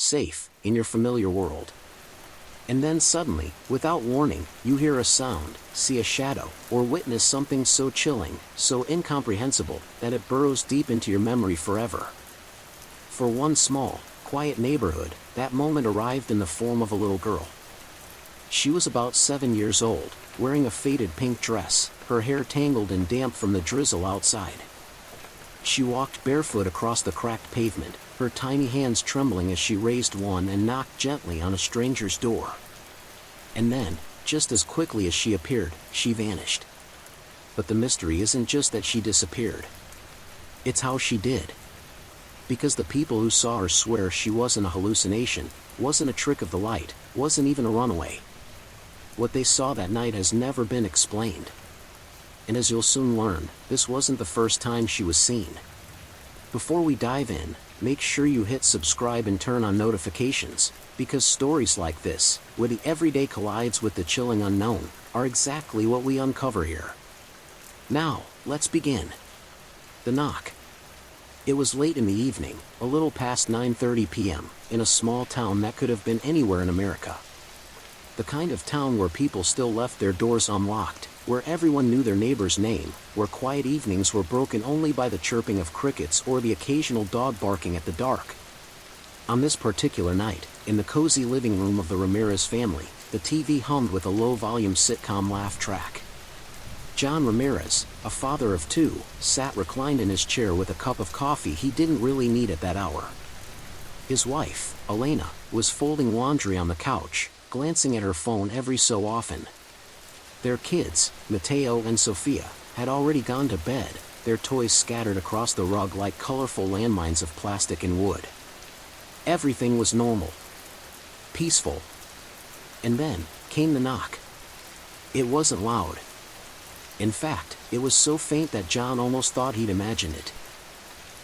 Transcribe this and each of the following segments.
safe, in your familiar world. And then suddenly, without warning, you hear a sound, see a shadow, or witness something so chilling, so incomprehensible, that it burrows deep into your memory forever. For one small, quiet neighborhood, that moment arrived in the form of a little girl. She was about 7 years old, wearing a faded pink dress, her hair tangled and damp from the drizzle outside. She walked barefoot across the cracked pavement, her tiny hands trembling as she raised one and knocked gently on a stranger's door. And then, just as quickly as she appeared, she vanished. But the mystery isn't just that she disappeared. It's how she did. Because the people who saw her swear she wasn't a hallucination, wasn't a trick of the light, wasn't even a runaway. What they saw that night has never been explained. And as you'll soon learn, this wasn't the first time she was seen. Before we dive in, make sure you hit subscribe and turn on notifications, because stories like this, where the everyday collides with the chilling unknown, are exactly what we uncover here. Now, let's begin. The knock. It was late in the evening, a little past 9:30 p.m., in a small town that could have been anywhere in America. The kind of town where people still left their doors unlocked, where everyone knew their neighbor's name, where quiet evenings were broken only by the chirping of crickets or the occasional dog barking at the dark. On this particular night, in the cozy living room of the Ramirez family, the TV hummed with a low-volume sitcom laugh track. John Ramirez, a father of two, sat reclined in his chair with a cup of coffee he didn't really need at that hour. His wife, Elena, was folding laundry on the couch, glancing at her phone every so often. Their kids, Mateo and Sofia, had already gone to bed, their toys scattered across the rug like colorful landmines of plastic and wood. Everything was normal. Peaceful. And then, came the knock. It wasn't loud. In fact, it was so faint that John almost thought he'd imagined it.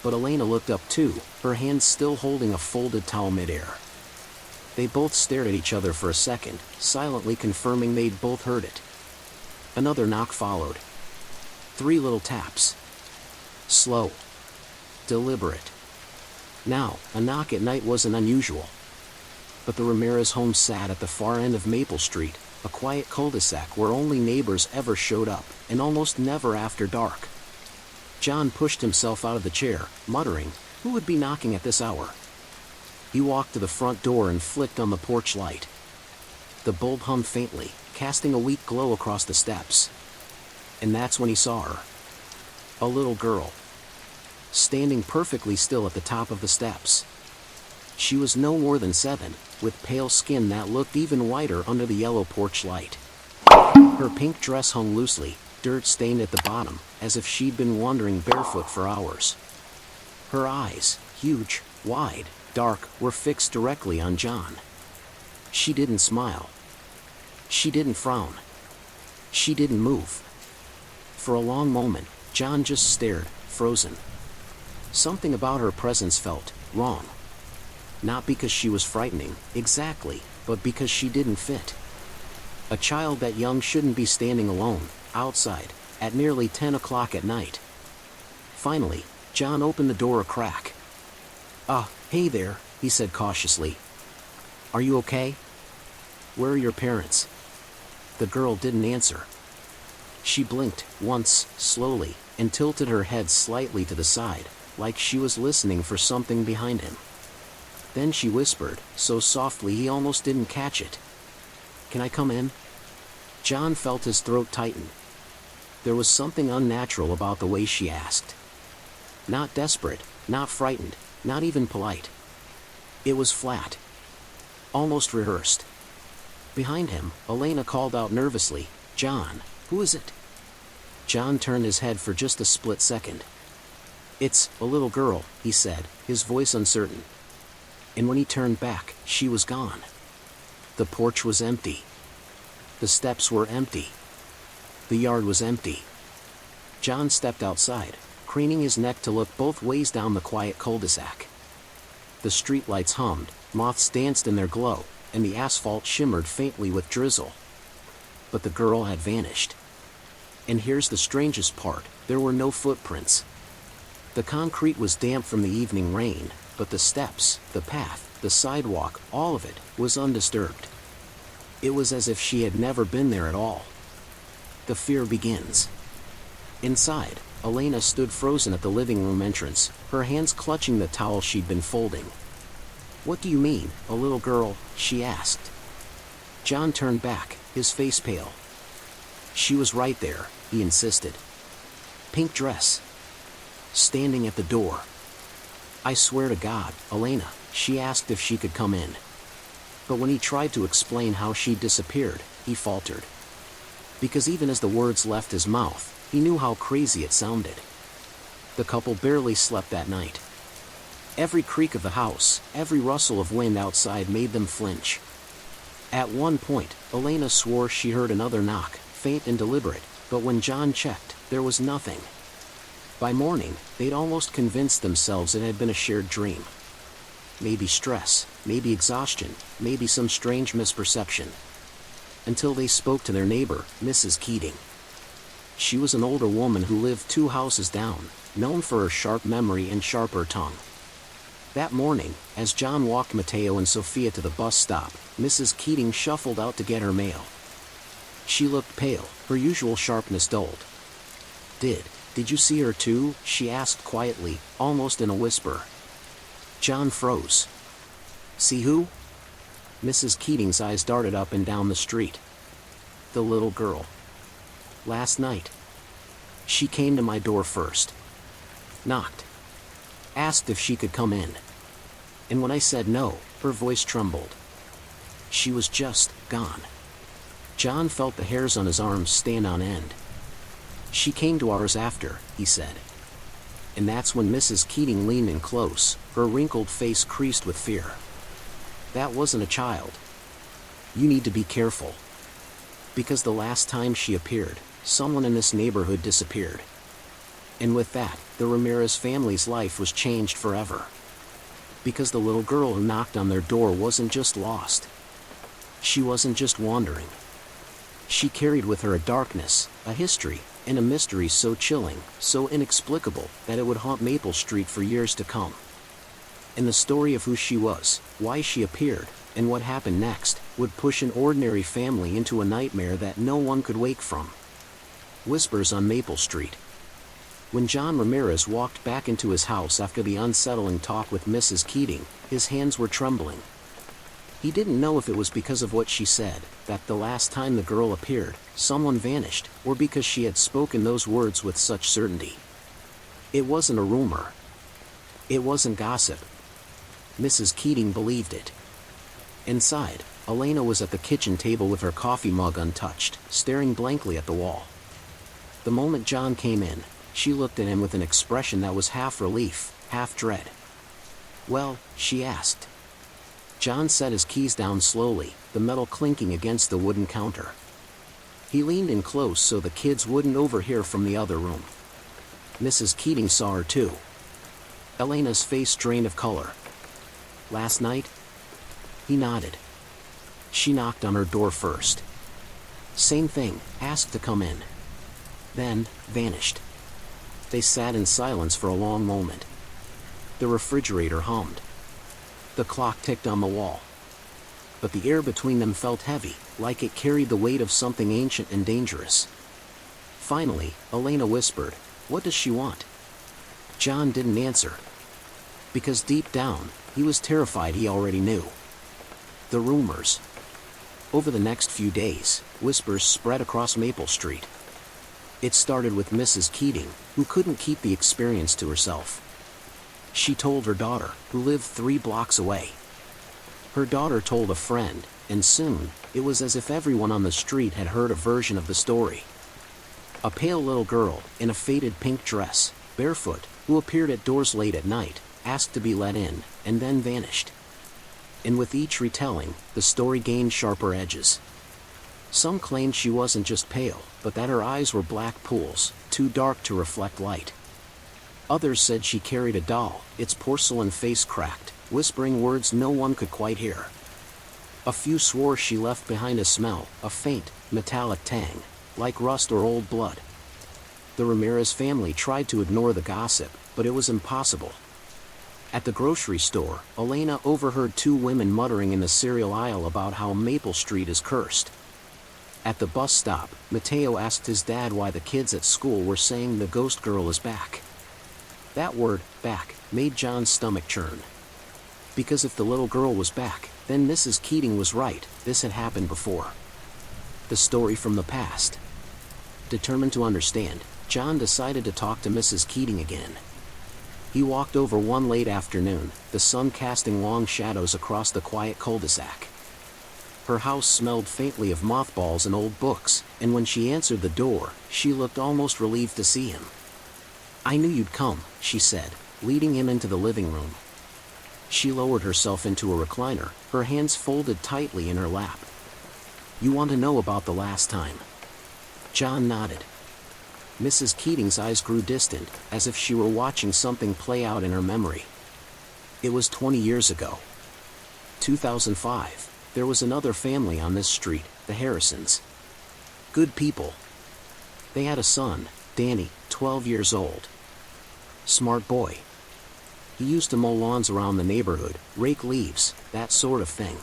But Elena looked up too, her hands still holding a folded towel midair. They both stared at each other for a second, silently confirming they'd both heard it. Another knock followed. 3 little taps. Slow. Deliberate. Now, a knock at night wasn't unusual. But the Ramirez home sat at the far end of Maple Street, a quiet cul-de-sac where only neighbors ever showed up, and almost never after dark. John pushed himself out of the chair, muttering, "Who would be knocking at this hour?" He walked to the front door and flicked on the porch light. The bulb hummed faintly, casting a weak glow across the steps. And that's when he saw her. A little girl. Standing perfectly still at the top of the steps. She was no more than 7, with pale skin that looked even whiter under the yellow porch light. Her pink dress hung loosely, dirt-stained at the bottom, as if she'd been wandering barefoot for hours. Her eyes, huge, wide, dark, were fixed directly on John. She didn't smile. She didn't frown. She didn't move. For a long moment, John just stared, frozen. Something about her presence felt wrong. Not because she was frightening, exactly, but because she didn't fit. A child that young shouldn't be standing alone, outside, at nearly 10 o'clock at night. Finally, John opened the door a crack. Hey there," he said cautiously. "Are you okay? Where are your parents?" The girl didn't answer. She blinked, once, slowly, and tilted her head slightly to the side, like she was listening for something behind him. Then she whispered, so softly he almost didn't catch it. "Can I come in?" John felt his throat tighten. There was something unnatural about the way she asked. Not desperate, not frightened, not even polite. It was flat. Almost rehearsed. Behind him, Elena called out nervously, "John, who is it?" John turned his head for just a split second. "It's a little girl," he said, his voice uncertain. And when he turned back, she was gone. The porch was empty. The steps were empty. The yard was empty. John stepped outside, craning his neck to look both ways down the quiet cul-de-sac. The streetlights hummed, moths danced in their glow, and the asphalt shimmered faintly with drizzle. But the girl had vanished. And here's the strangest part, there were no footprints. The concrete was damp from the evening rain, but the steps, the path, the sidewalk, all of it, was undisturbed. It was as if she had never been there at all. The fear begins. Inside, Elena stood frozen at the living room entrance, her hands clutching the towel she'd been folding. "What do you mean, a little girl?" she asked. John turned back, his face pale. "She was right there," he insisted. "Pink dress. Standing at the door. I swear to God, Elena," she asked if she could come in. But when he tried to explain how she'd disappeared, he faltered. Because even as the words left his mouth, he knew how crazy it sounded. The couple barely slept that night. Every creak of the house, every rustle of wind outside made them flinch. At one point, Elena swore she heard another knock, faint and deliberate, but when John checked, there was nothing. By morning, they'd almost convinced themselves it had been a shared dream. Maybe stress, maybe exhaustion, maybe some strange misperception. Until they spoke to their neighbor, Mrs. Keating. She was an older woman who lived 2 houses down, known for her sharp memory and sharper tongue. That morning, as John walked Mateo and Sophia to the bus stop, Mrs. Keating shuffled out to get her mail. She looked pale, her usual sharpness dulled. Did you see her too?" she asked quietly, almost in a whisper. John froze. "See who?" Mrs. Keating's eyes darted up and down the street. "The little girl. Last night. She came to my door first. Knocked. Asked if she could come in. And when I said no, her voice trembled. She was just gone." John felt the hairs on his arms stand on end. "She came to ours after," he said. And that's when Mrs. Keating leaned in close, her wrinkled face creased with fear. "That wasn't a child. You need to be careful. Because the last time she appeared, someone in this neighborhood disappeared. And with that, the Ramirez family's life was changed forever. Because the little girl who knocked on their door wasn't just lost. She wasn't just wandering. She carried with her a darkness, a history, and a mystery so chilling, so inexplicable, that it would haunt Maple Street for years to come. And the story of who she was, why she appeared, and what happened next, would push an ordinary family into a nightmare that no one could wake from." Whispers on Maple Street. When John Ramirez walked back into his house after the unsettling talk with Mrs. Keating, his hands were trembling. He didn't know if it was because of what she said, that the last time the girl appeared, someone vanished, or because she had spoken those words with such certainty. It wasn't a rumor. It wasn't gossip. Mrs. Keating believed it. Inside, Elena was at the kitchen table with her coffee mug untouched, staring blankly at the wall. The moment John came in, she looked at him with an expression that was half relief, half dread. "Well?" she asked. John set his keys down slowly, the metal clinking against the wooden counter. He leaned in close so the kids wouldn't overhear from the other room. Mrs. Keating saw her too. Elena's face drained of color. "Last night?" He nodded. "She knocked on her door first. Same thing, asked to come in. Then, vanished." They sat in silence for a long moment. The refrigerator hummed. The clock ticked on the wall. But the air between them felt heavy, like it carried the weight of something ancient and dangerous. Finally, Elena whispered, "What does she want?" John didn't answer. Because deep down, he was terrified he already knew. The rumors. Over the next few days, whispers spread across Maple Street. It started with Mrs. Keating, who couldn't keep the experience to herself. She told her daughter, who lived 3 blocks away. Her daughter told a friend, and soon, it was as if everyone on the street had heard a version of the story. A pale little girl, in a faded pink dress, barefoot, who appeared at doors late at night, asked to be let in, and then vanished. And with each retelling, the story gained sharper edges. Some claimed she wasn't just pale, but that her eyes were black pools, too dark to reflect light. Others said she carried a doll, its porcelain face cracked, whispering words no one could quite hear. A few swore she left behind a smell, a faint, metallic tang, like rust or old blood. The Ramirez family tried to ignore the gossip, but it was impossible. At the grocery store, Elena overheard two women muttering in the cereal aisle about how Maple Street is cursed. At the bus stop, Mateo asked his dad why the kids at school were saying the ghost girl is back. That word, back, made John's stomach churn. Because if the little girl was back, then Mrs. Keating was right, this had happened before. The story from the past. Determined to understand, John decided to talk to Mrs. Keating again. He walked over one late afternoon, the sun casting long shadows across the quiet cul-de-sac. Her house smelled faintly of mothballs and old books, and when she answered the door, she looked almost relieved to see him. "I knew you'd come," she said, leading him into the living room. She lowered herself into a recliner, her hands folded tightly in her lap. "You want to know about the last time?" John nodded. Mrs. Keating's eyes grew distant, as if she were watching something play out in her memory. "It was 20 years ago. 2005, there was another family on this street, the Harrisons. Good people. They had a son, Danny, 12 years old. Smart boy. He used to mow lawns around the neighborhood, rake leaves, that sort of thing.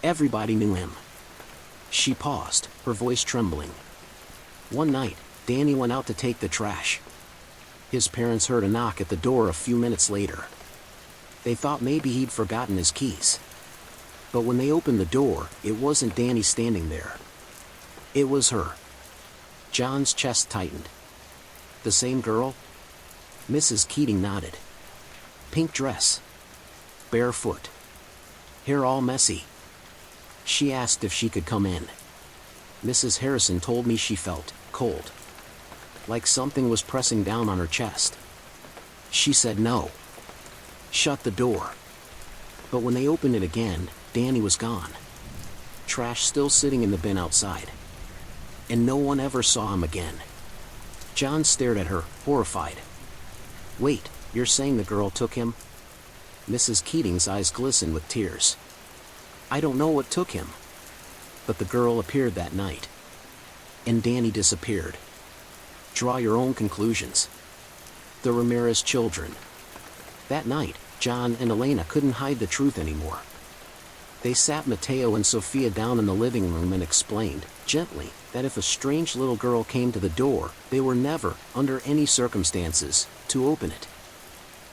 Everybody knew him." She paused, her voice trembling. "One night, Danny went out to take the trash. His parents heard a knock at the door a few minutes later. They thought maybe he'd forgotten his keys. But when they opened the door, it wasn't Danny standing there. It was her." John's chest tightened. "The same girl?" Mrs. Keating nodded. "Pink dress. Barefoot. Hair all messy." She asked if she could come in. "Mrs. Harrison told me she felt cold. Like something was pressing down on her chest. She said no. Shut the door. But when they opened it again, Danny was gone. Trash still sitting in the bin outside. And no one ever saw him again." John stared at her, horrified. "Wait, you're saying the girl took him?" Mrs. Keating's eyes glistened with tears. "I don't know what took him. But the girl appeared that night. And Danny disappeared. Draw your own conclusions. The Ramirez children." That night, John and Elena couldn't hide the truth anymore. They sat Mateo and Sophia down in the living room and explained, gently, that if a strange little girl came to the door, they were never, under any circumstances, to open it.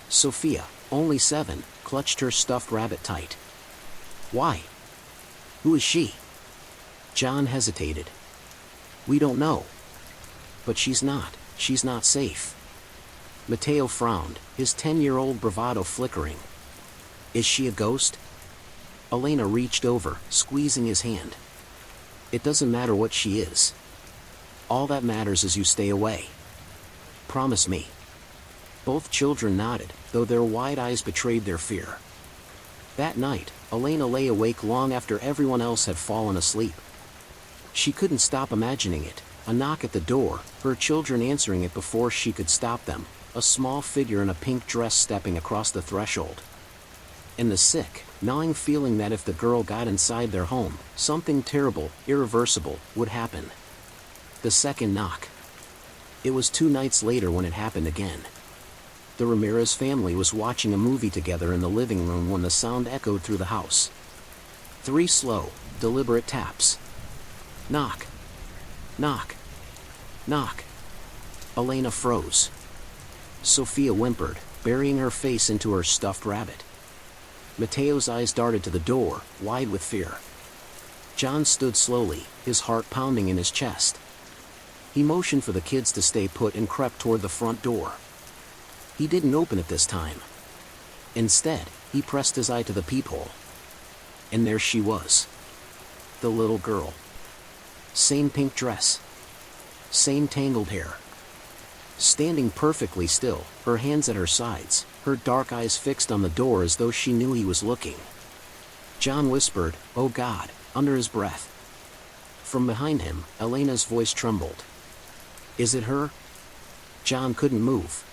Sophia, only 7, clutched her stuffed rabbit tight. "Why? Who is she?" John hesitated. "We don't know. But she's not safe." Mateo frowned, his 10-year-old bravado flickering. "Is she a ghost?" Elena reached over, squeezing his hand. "It doesn't matter what she is. All that matters is you stay away. Promise me." Both children nodded, though their wide eyes betrayed their fear. That night, Elena lay awake long after everyone else had fallen asleep. She couldn't stop imagining it, a knock at the door, her children answering it before she could stop them, a small figure in a pink dress stepping across the threshold. And the sick, gnawing feeling that if the girl got inside their home, something terrible, irreversible, would happen. The second knock. It was 2 nights later when it happened again. The Ramirez family was watching a movie together in the living room when the sound echoed through the house. 3 slow, deliberate taps. Knock. Knock. Knock. Elena froze. Sophia whimpered, burying her face into her stuffed rabbit. Mateo's eyes darted to the door, wide with fear. John stood slowly, his heart pounding in his chest. He motioned for the kids to stay put and crept toward the front door. He didn't open it this time. Instead, he pressed his eye to the peephole. And there she was. The little girl. Same pink dress. Same tangled hair. Standing perfectly still, her hands at her sides, her dark eyes fixed on the door as though she knew he was looking. John whispered, "Oh God," under his breath. From behind him, Elena's voice trembled. "Is it her?" John couldn't move.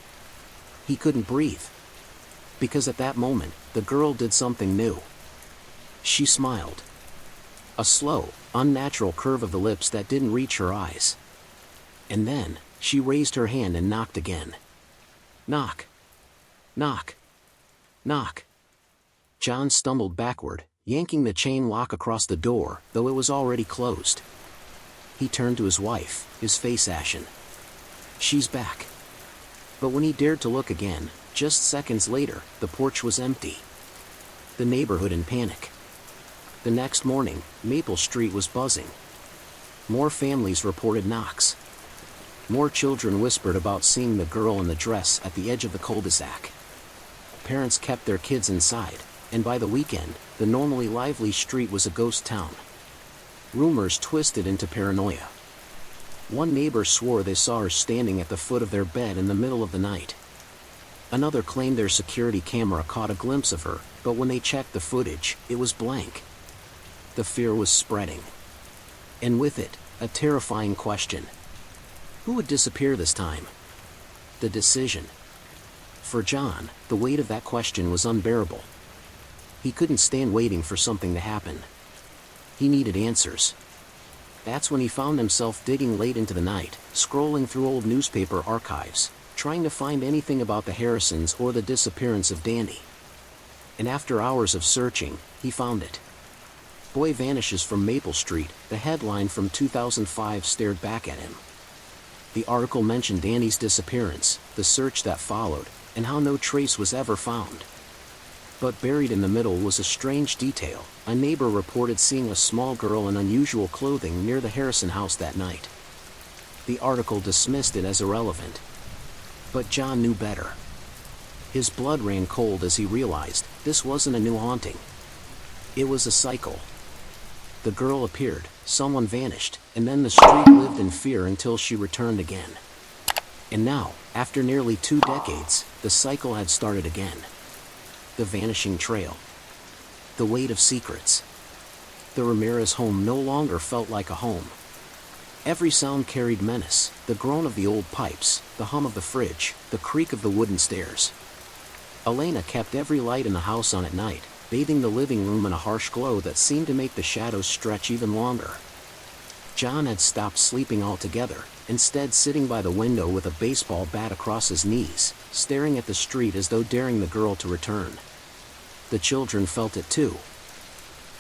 He couldn't breathe. Because at that moment, the girl did something new. She smiled. A slow, unnatural curve of the lips that didn't reach her eyes. And then, she raised her hand and knocked again. Knock. Knock. Knock. John stumbled backward, yanking the chain lock across the door, though it was already closed. He turned to his wife, his face ashen. She's back. But when he dared to look again, just seconds later, the porch was empty. The neighborhood in panic. The next morning, Maple Street was buzzing. More families reported knocks. More children whispered about seeing the girl in the dress at the edge of the cul-de-sac. Parents kept their kids inside, and by the weekend, the normally lively street was a ghost town. Rumors twisted into paranoia. One neighbor swore they saw her standing at the foot of their bed in the middle of the night. Another claimed their security camera caught a glimpse of her, but when they checked the footage, it was blank. The fear was spreading. And with it, a terrifying question. Who would disappear this time? The decision. For John, the weight of that question was unbearable. He couldn't stand waiting for something to happen. He needed answers. That's when he found himself digging late into the night, scrolling through old newspaper archives, trying to find anything about the Harrisons or the disappearance of Danny. And after hours of searching, he found it. Boy vanishes from Maple Street, the headline from 2005 stared back at him. The article mentioned Danny's disappearance, the search that followed, and how no trace was ever found. But buried in the middle was a strange detail. A neighbor reported seeing a small girl in unusual clothing near the Harrison house that night. The article dismissed it as irrelevant. But John knew better. His blood ran cold as he realized this wasn't a new haunting. It was a cycle. The girl appeared, someone vanished, and then the street lived in fear until she returned again. And now, after nearly 2 decades, the cycle had started again. The vanishing trail. The weight of secrets. The Ramirez home no longer felt like a home. Every sound carried menace, the groan of the old pipes, the hum of the fridge, the creak of the wooden stairs. Elena kept every light in the house on at night, bathing the living room in a harsh glow that seemed to make the shadows stretch even longer. John had stopped sleeping altogether, instead sitting by the window with a baseball bat across his knees, staring at the street as though daring the girl to return. The children felt it too.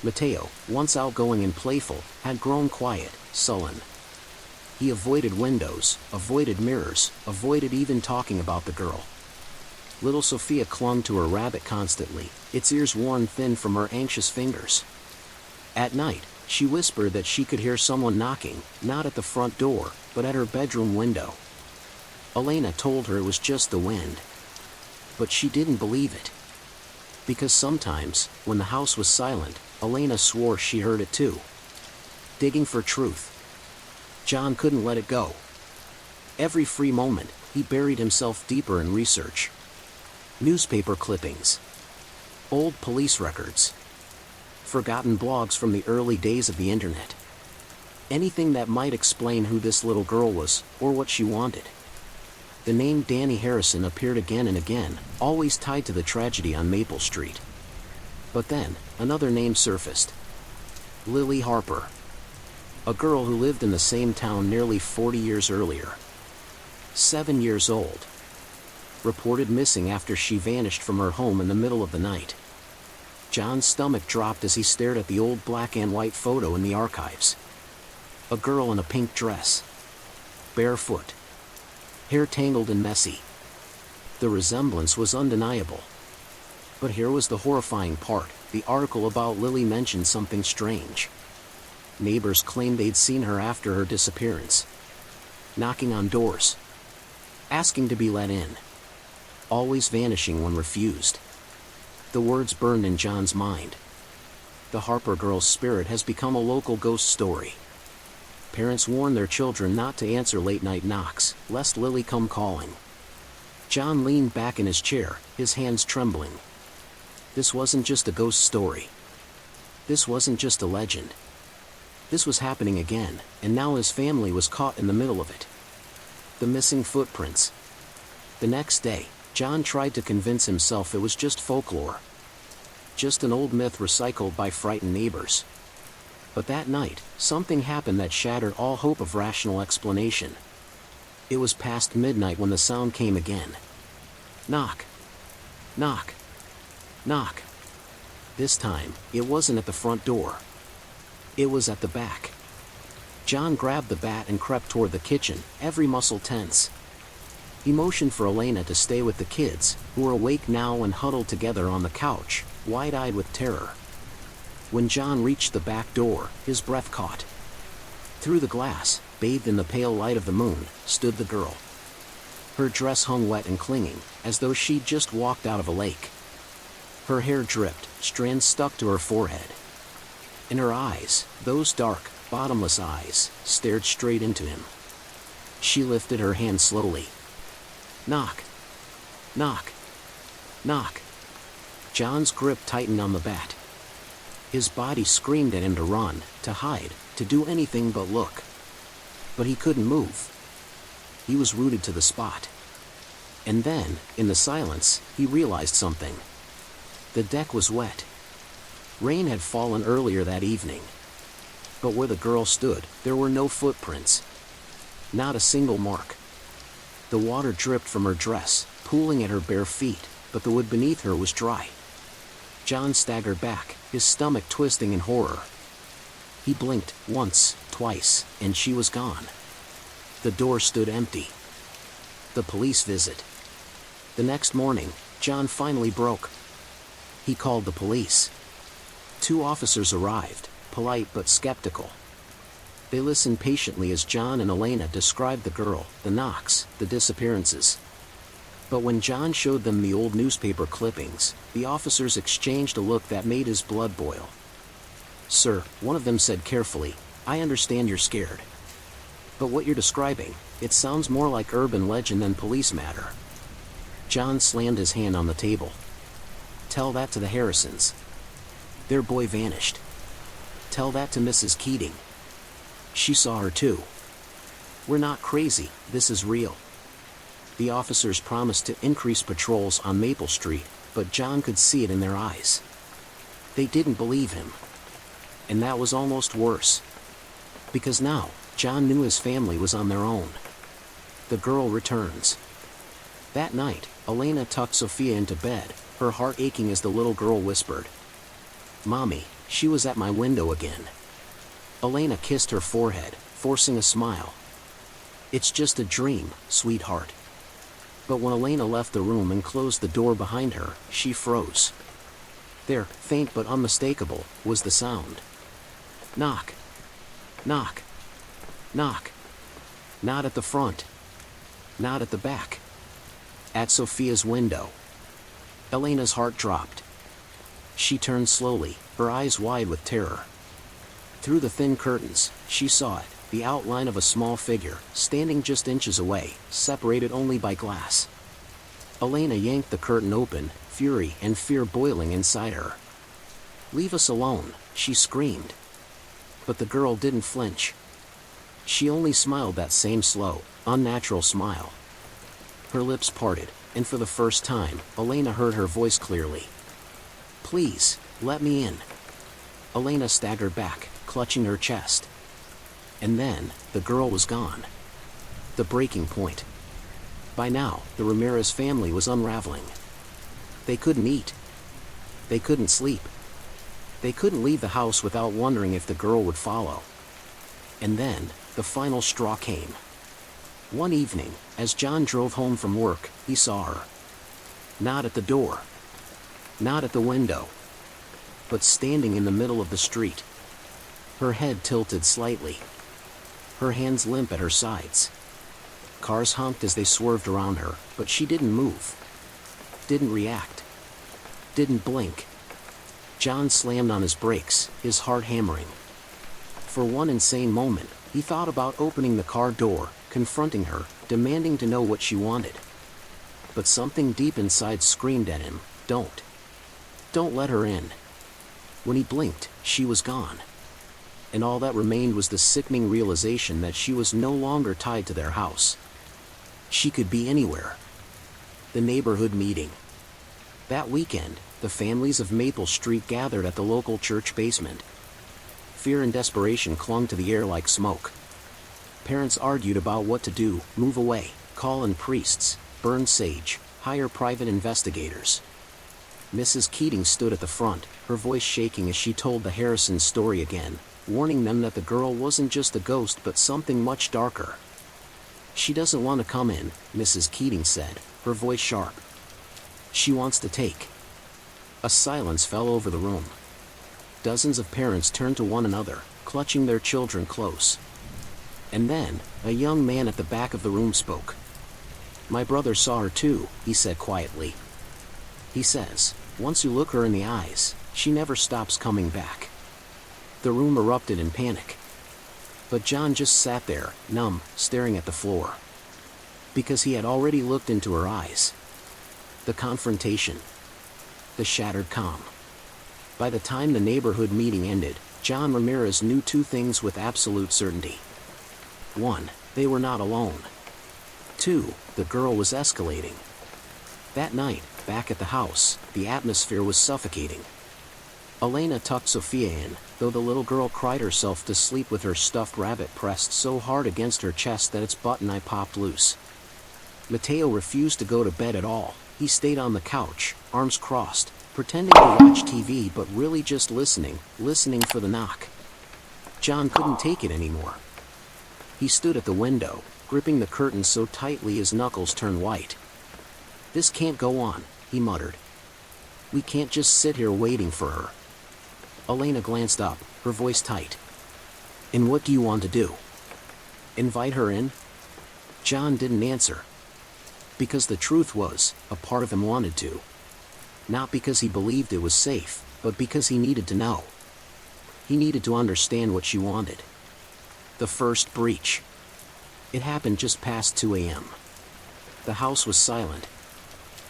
Mateo, once outgoing and playful, had grown quiet, sullen. He avoided windows, avoided mirrors, avoided even talking about the girl. Little Sophia clung to her rabbit constantly, its ears worn thin from her anxious fingers. At night, she whispered that she could hear someone knocking, not at the front door, but at her bedroom window. Elena told her it was just the wind. But she didn't believe it. Because sometimes, when the house was silent, Elena swore she heard it too. Digging for truth. John couldn't let it go. Every free moment, he buried himself deeper in research. Newspaper clippings. Old police records. Forgotten blogs from the early days of the internet. Anything that might explain who this little girl was, or what she wanted. The name Danny Harrison appeared again and again, always tied to the tragedy on Maple Street. But then, another name surfaced. Lily Harper. A girl who lived in the same town nearly 40 years earlier. 7 years old. Reported missing after she vanished from her home in the middle of the night. John's stomach dropped as he stared at the old black and white photo in the archives. A girl in a pink dress. Barefoot. Hair tangled and messy. The resemblance was undeniable. But here was the horrifying part. The article about Lily mentioned something strange. Neighbors claimed they'd seen her after her disappearance. Knocking on doors. Asking to be let in. Always vanishing when refused. The words burned in John's mind. The Harper girl's spirit has become a local ghost story. Parents warn their children not to answer late-night knocks, lest Lily come calling. John leaned back in his chair, his hands trembling. This wasn't just a ghost story. This wasn't just a legend. This was happening again, and now his family was caught in the middle of it. The missing footprints. The next day, John tried to convince himself it was just folklore. Just an old myth recycled by frightened neighbors. But that night, something happened that shattered all hope of rational explanation. It was past midnight when the sound came again. Knock. Knock. Knock. This time, it wasn't at the front door. It was at the back. John grabbed the bat and crept toward the kitchen, every muscle tense. He motioned for Elena to stay with the kids, who were awake now and huddled together on the couch, wide-eyed with terror. When John reached the back door, his breath caught. Through the glass, bathed in the pale light of the moon, stood the girl. Her dress hung wet and clinging, as though she'd just walked out of a lake. Her hair dripped, strands stuck to her forehead. And her eyes, those dark, bottomless eyes, stared straight into him. She lifted her hand slowly. Knock. Knock. Knock. John's grip tightened on the bat. His body screamed at him to run, to hide, to do anything but look. But he couldn't move. He was rooted to the spot. And then, in the silence, he realized something. The deck was wet. Rain had fallen earlier that evening. But where the girl stood, there were no footprints. Not a single mark. The water dripped from her dress, pooling at her bare feet, but the wood beneath her was dry. John staggered back, his stomach twisting in horror. He blinked, once, twice, and she was gone. The door stood empty. The police visit. The next morning, John finally broke. He called the police. 2 officers arrived, polite but skeptical. They listened patiently as John and Elena described the girl, the knocks, the disappearances. But when John showed them the old newspaper clippings, the officers exchanged a look that made his blood boil. "Sir," one of them said carefully, "I understand you're scared. But what you're describing, it sounds more like urban legend than police matter." John slammed his hand on the table. "Tell that to the Harrisons. Their boy vanished. Tell that to Mrs. Keating. She saw her too. We're not crazy, this is real." The officers promised to increase patrols on Maple Street, but John could see it in their eyes. They didn't believe him. And that was almost worse. Because now, John knew his family was on their own. The girl returns. That night, Elena tucked Sophia into bed, her heart aching as the little girl whispered, "Mommy, she was at my window again." Elena kissed her forehead, forcing a smile. "It's just a dream, sweetheart." But when Elena left the room and closed the door behind her, she froze. There, faint but unmistakable, was the sound. Knock. Knock. Knock. Not at the front. Not at the back. At Sophia's window. Elena's heart dropped. She turned slowly, her eyes wide with terror. Through the thin curtains, she saw it, the outline of a small figure, standing just inches away, separated only by glass. Elena yanked the curtain open, fury and fear boiling inside her. "Leave us alone," she screamed. But the girl didn't flinch. She only smiled that same slow, unnatural smile. Her lips parted, and for the first time, Elena heard her voice clearly. "Please, let me in." Elena staggered back, clutching her chest. And then, the girl was gone. The breaking point. By now, the Ramirez family was unraveling. They couldn't eat. They couldn't sleep. They couldn't leave the house without wondering if the girl would follow. And then, the final straw came. One evening, as John drove home from work, he saw her. Not at the door. Not at the window. But standing in the middle of the street. Her head tilted slightly. Her hands limp at her sides. Cars honked as they swerved around her, but she didn't move. Didn't react. Didn't blink. John slammed on his brakes, his heart hammering. For one insane moment, he thought about opening the car door, confronting her, demanding to know what she wanted. But something deep inside screamed at him, "Don't. Don't let her in." When he blinked, she was gone. And all that remained was the sickening realization that she was no longer tied to their house. She could be anywhere. The neighborhood meeting. That weekend, the families of Maple Street gathered at the local church basement. Fear and desperation clung to the air like smoke. Parents argued about what to do: move away, call in priests, burn sage, hire private investigators. Mrs. Keating stood at the front, her voice shaking as she told the Harrisons' story again, warning them that the girl wasn't just a ghost but something much darker. "She doesn't want to come in," Mrs. Keating said, her voice sharp. "She wants to take." A silence fell over the room. Dozens of parents turned to one another, clutching their children close. And then, a young man at the back of the room spoke. "My brother saw her too," he said quietly. "He says, once you look her in the eyes, she never stops coming back." The room erupted in panic. But John just sat there, numb, staring at the floor. Because he had already looked into her eyes. The confrontation. The shattered calm. By the time the neighborhood meeting ended, John Ramirez knew two things with absolute certainty. 1. They were not alone. 2. The girl was escalating. That night, back at the house, the atmosphere was suffocating. Elena tucked Sophia in, though the little girl cried herself to sleep with her stuffed rabbit pressed so hard against her chest that its button-eye popped loose. Mateo refused to go to bed at all. He stayed on the couch, arms crossed, pretending to watch TV but really just listening for the knock. John couldn't take it anymore. He stood at the window, gripping the curtains so tightly his knuckles turned white. "This can't go on," he muttered. "We can't just sit here waiting for her." Elena glanced up, her voice tight. "And what do you want to do? Invite her in?" John didn't answer. Because the truth was, a part of him wanted to. Not because he believed it was safe, but because he needed to know. He needed to understand what she wanted. The first breach. It happened just past 2 a.m. The house was silent.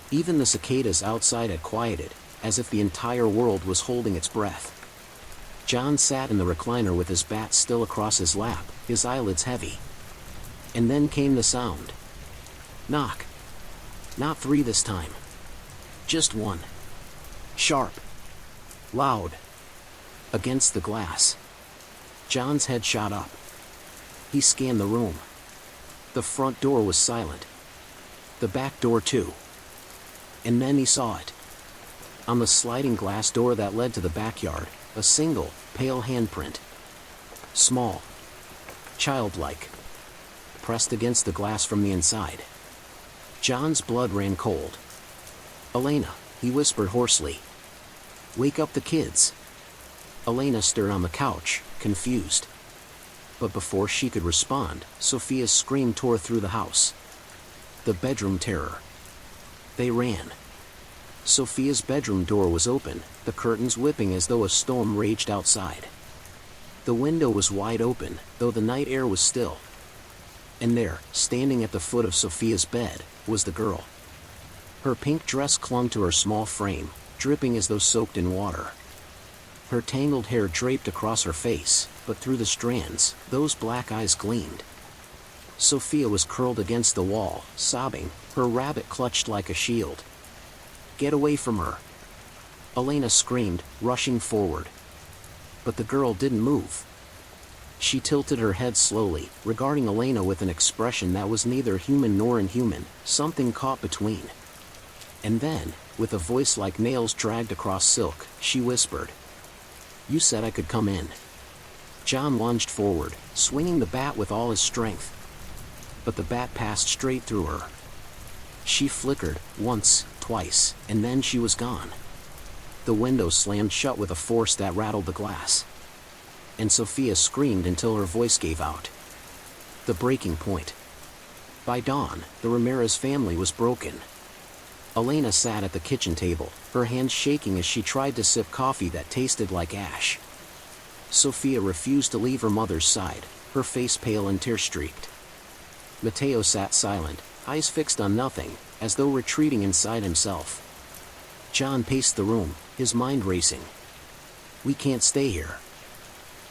Even the cicadas outside had quieted, as if the entire world was holding its breath. John sat in the recliner with his bat still across his lap, his eyelids heavy. And then came the sound. Knock. Not 3 this time. Just 1. Sharp. Loud. Against the glass. John's head shot up. He scanned the room. The front door was silent. The back door too. And then he saw it. On the sliding glass door that led to the backyard, a single, pale handprint. Small. Childlike. Pressed against the glass from the inside. John's blood ran cold. "Elena," he whispered hoarsely. "Wake up the kids." Elena stirred on the couch, confused. But before she could respond, Sophia's scream tore through the house. The bedroom terror. They ran. Sophia's bedroom door was open, the curtains whipping as though a storm raged outside. The window was wide open, though the night air was still. And there, standing at the foot of Sophia's bed, was the girl. Her pink dress clung to her small frame, dripping as though soaked in water. Her tangled hair draped across her face, but through the strands, those black eyes gleamed. Sophia was curled against the wall, sobbing, her rabbit clutched like a shield. "Get away from her!" Elena screamed, rushing forward. But the girl didn't move. She tilted her head slowly, regarding Elena with an expression that was neither human nor inhuman, something caught between. And then, with a voice like nails dragged across silk, she whispered, "You said I could come in." John lunged forward, swinging the bat with all his strength. But the bat passed straight through her. She flickered, once, twice, and then she was gone. The window slammed shut with a force that rattled the glass. And Sophia screamed until her voice gave out. The breaking point. By dawn, the Ramirez family was broken. Elena sat at the kitchen table, her hands shaking as she tried to sip coffee that tasted like ash. Sophia refused to leave her mother's side, her face pale and tear-streaked. Mateo sat silent, eyes fixed on nothing, as though retreating inside himself. John paced the room, his mind racing. "We can't stay here.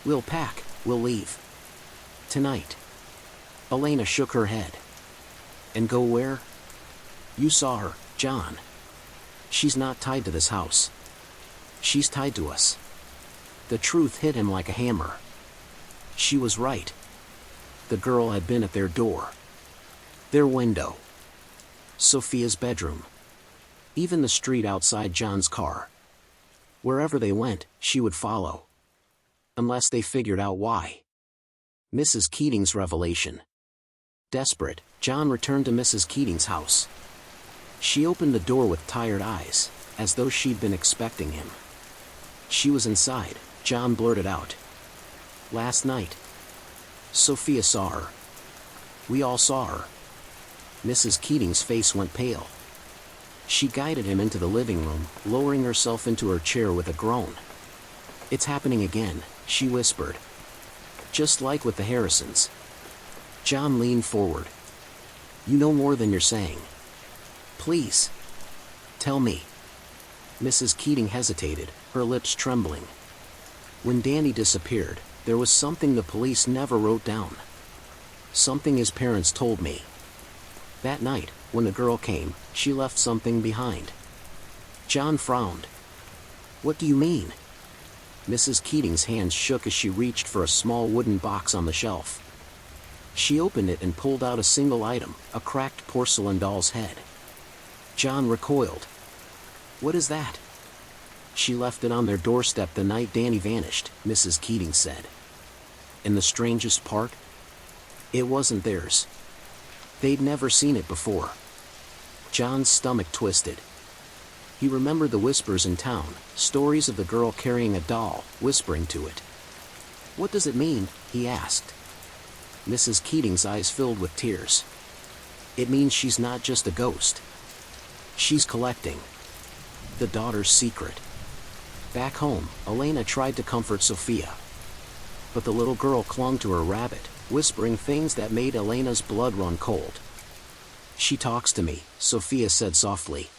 We'll pack, we'll leave. Tonight." Elena shook her head. "And go where?" "You saw her, John. She's not tied to this house. She's tied to us." The truth hit him like a hammer. She was right. The girl had been at their door. Their window. Sophia's bedroom. even the street outside John's car. Wherever they went, she would follow. Unless they figured out why. Mrs. Keating's revelation. Desperate, John returned to Mrs. Keating's house. She opened the door with tired eyes, as though she'd been expecting him. She was inside. John blurted out. "Last night. Sophia saw her. We all saw her." Mrs. Keating's face went pale. She guided him into the living room, lowering herself into her chair with a groan. "It's happening again," she whispered. "Just like with the Harrisons." John leaned forward. "You know more than you're saying. Please. Tell me." Mrs. Keating hesitated, her lips trembling. "When Danny disappeared, there was something the police never wrote down. Something his parents told me. That night, when the girl came, she left something behind." John frowned. "What do you mean?" Mrs. Keating's hands shook as she reached for a small wooden box on the shelf. She opened it and pulled out a single item, a cracked porcelain doll's head. John recoiled. "What is that?" "She left it on their doorstep the night Danny vanished," Mrs. Keating said. And the strangest part? It wasn't theirs. They'd never seen it before. John's stomach twisted. He remembered the whispers in town, stories of the girl carrying a doll, whispering to it. "What does it mean?" he asked. Mrs. Keating's eyes filled with tears. "It means she's not just a ghost. She's collecting the daughter's secret." Back home, Elena tried to comfort Sophia. But the little girl clung to her rabbit, whispering things that made Elena's blood run cold. "She talks to me," Sophia said softly.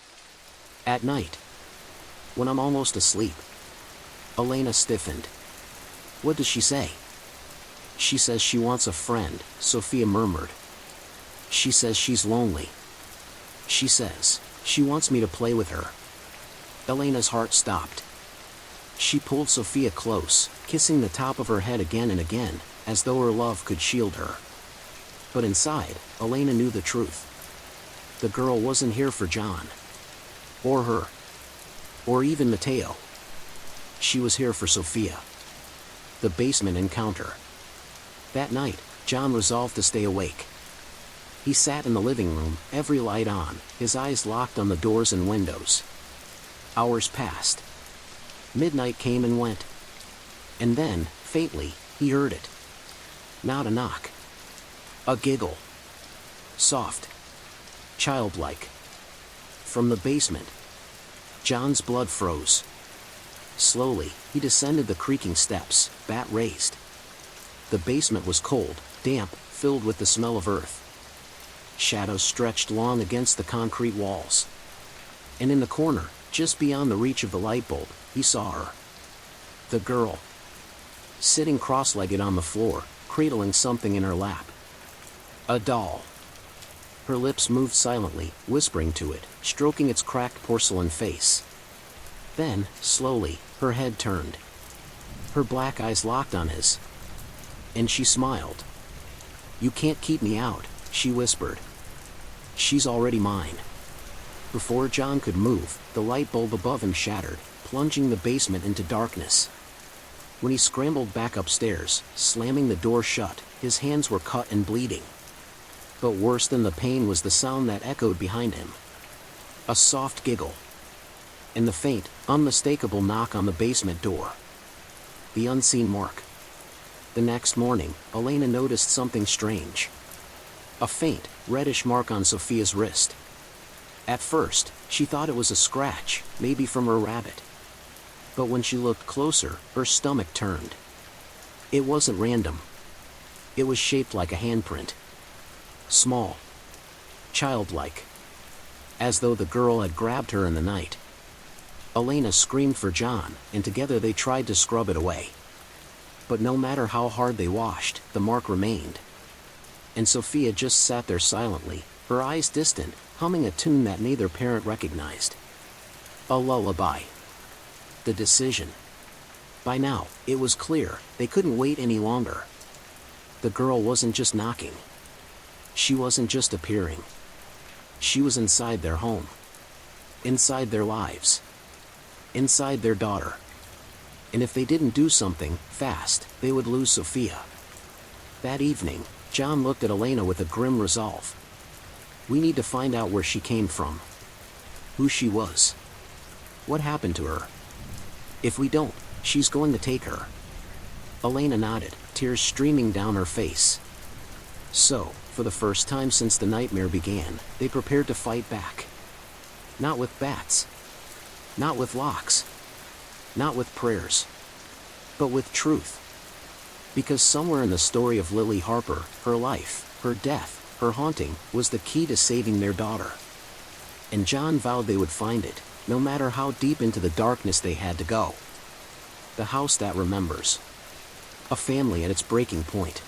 "At night. When I'm almost asleep." Elena stiffened. "What does she say?" "She says she wants a friend," Sophia murmured. "She says she's lonely. She says she wants me to play with her." Elena's heart stopped. She pulled Sophia close, kissing the top of her head again and again, as though her love could shield her. But inside, Elena knew the truth. The girl wasn't here for John. Or her. Or even Mateo. She was here for Sophia. The basement encounter. That night, John resolved to stay awake. He sat in the living room, every light on, his eyes locked on the doors and windows. Hours passed. Midnight came and went. And then, faintly, he heard it. Not a knock. A giggle. Soft. Childlike. From the basement. John's blood froze. Slowly, he descended the creaking steps, bat raised. The basement was cold, damp, filled with the smell of earth. Shadows stretched long against the concrete walls. And in the corner, just beyond the reach of the light bulb, he saw her. The girl. Sitting cross-legged on the floor, cradling something in her lap. A doll. Her lips moved silently, whispering to it, stroking its cracked porcelain face. Then, slowly, her head turned. Her black eyes locked on his. And she smiled. "You can't keep me out," she whispered. "She's already mine." Before John could move, the light bulb above him shattered, plunging the basement into darkness. When he scrambled back upstairs, slamming the door shut, his hands were cut and bleeding. But worse than the pain was the sound that echoed behind him. A soft giggle. And the faint, unmistakable knock on the basement door. The unseen mark. The next morning, Elena noticed something strange. A faint, reddish mark on Sophia's wrist. At first, she thought it was a scratch, maybe from her rabbit. But when she looked closer, her stomach turned. It wasn't random. It was shaped like a handprint. Small. Childlike. As though the girl had grabbed her in the night. Elena screamed for John, and together they tried to scrub it away. But no matter how hard they washed, the mark remained. And Sophia just sat there silently, her eyes distant, humming a tune that neither parent recognized. A lullaby. The decision. By now, it was clear, they couldn't wait any longer. The girl wasn't just knocking. She wasn't just appearing. She was inside their home. inside their lives, inside their daughter. And if they didn't do something fast, they would lose Sophia. That evening, John looked at Elena with a grim resolve. We need to find out where she came from, who she was, what happened to her. If we don't, she's going to take her. Elena nodded, tears streaming down her face. So, for the first time since the nightmare began, they prepared to fight back. Not with bats. Not with locks. Not with prayers. But with truth. Because somewhere in the story of Lily Harper, her life, her death, her haunting, was the key to saving their daughter. And John vowed they would find it, no matter how deep into the darkness they had to go. The house that remembers. A family at its breaking point.